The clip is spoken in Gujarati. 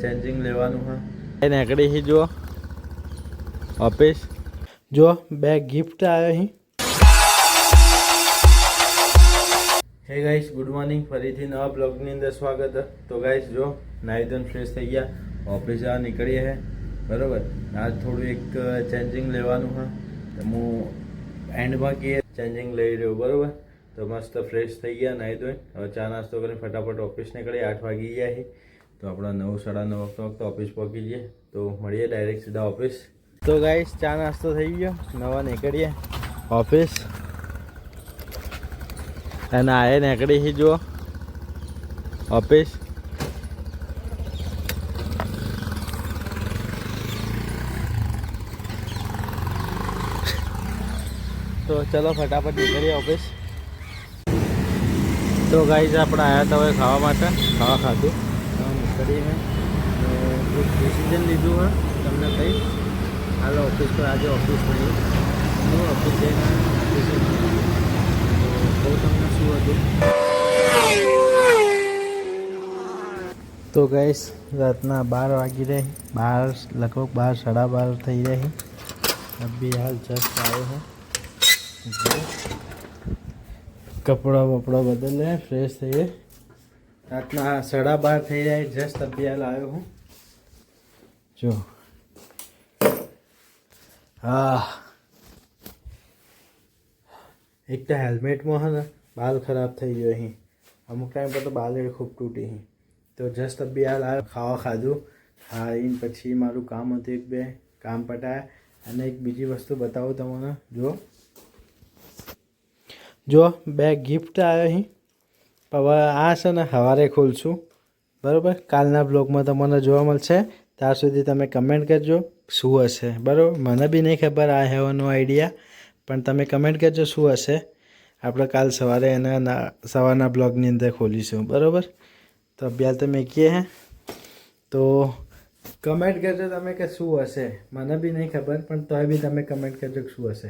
ચેન્જિંગ લેવાનું હા એને આગળ હી જો ઓફિસ જો બે ગિફ્ટ આવ્યો અહીં. હે ગાઈસ ગુડ મોર્નિંગ, ફરીથી નવા બ્લોગની અંદર સ્વાગત. તો ગાઈસ જો નાહી ધોઈને ફ્રેશ થઈ ગયા, ઓફિસ જવા નીકળીએ હે બરાબર. આજ થોડું એક ચેન્જિંગ લેવાનું હા, તો હું એન્ડમાં કહીએ ચેન્જિંગ લઈ રહ્યો બરાબર. તો મસ્ત ફ્રેશ થઈ ગયા, નાહી ધોઈને હવે ચા નાસ્તો કરીને ફટાફટ ઓફિસ નીકળીએ. 8 વાગી ગયા છે તો આપણા 9 સાડા 9 વખતે ઓફિસ પહોંચી જઈએ. તો મળીએ ડાયરેક્ટ સીધા ઓફિસ. તો ગાઈસ ચા નાસ્તો થઈ ગયો, નવા નીકળીએ ઓફિસ. અને આ નીકળી હી જુઓ ઓફિસ. તો ચલો ફટાફટ નીકળીએ ઓફિસ. તો ગાઈસ આપણે આવ્યા હતા હવે ખાવા માટે, ખાવા ખાધું નીકળીએ. એક ડિસિઝન લીધું હોય તમને કહીશ. હાલ ઓફિસ પર આજે ઓફિસ નહીં, હું ઓફિસ જઈને બહુ તમને શું હતું. તો ગાઈસ રાતના 12 વાગી રહી, 12 લગભગ 12 સાડા 12 થઈ રહી. અભી હાલ જસ્ટ આવ્યો હું, કપડા વપડા બદલે ફ્રેશ થઈએ. રાતના 12:30 થઈ જાય, જસ્ટ અભી હાલ આવ્યો હું જો. હા એક તો હેલ્મેટમાં હે ને બાલ ખરાબ થઈ ગયો અહીં. અમુક ટાઈમ પર તો બાલ ખૂબ તૂટી અહીં. તો જસ્ટ અભી હાલ આવ્યો, ખાવા ખાધું. હા એને પછી મારું કામ હતું, એક બે કામ પટાયા. અને એક બીજી વસ્તુ બતાવું તમને જો બે ગિફ્ટ આવ્યો અહીં. હવે આ છે ને સવારે ખોલશું બરાબર. કાલના બ્લોગમાં તમને જોવા મળશે. ત્યાં સુધી તમે કમેન્ટ કરજો શું હશે બરાબર. મને બી નહીં ખબર આ હેવાનો આઈડિયા, પણ તમે કમેન્ટ કરજો શું હશે. આપણે કાલ સવારે એના સવારના બ્લોગની અંદર ખોલીશું બરાબર. તો અભ્યાસ તો મેકીએ હે, તો કમેન્ટ કરજો તમે કે શું હશે. મને બી નહીં ખબર, પણ તોય બી તમે કમેન્ટ કરજો કે શું હશે.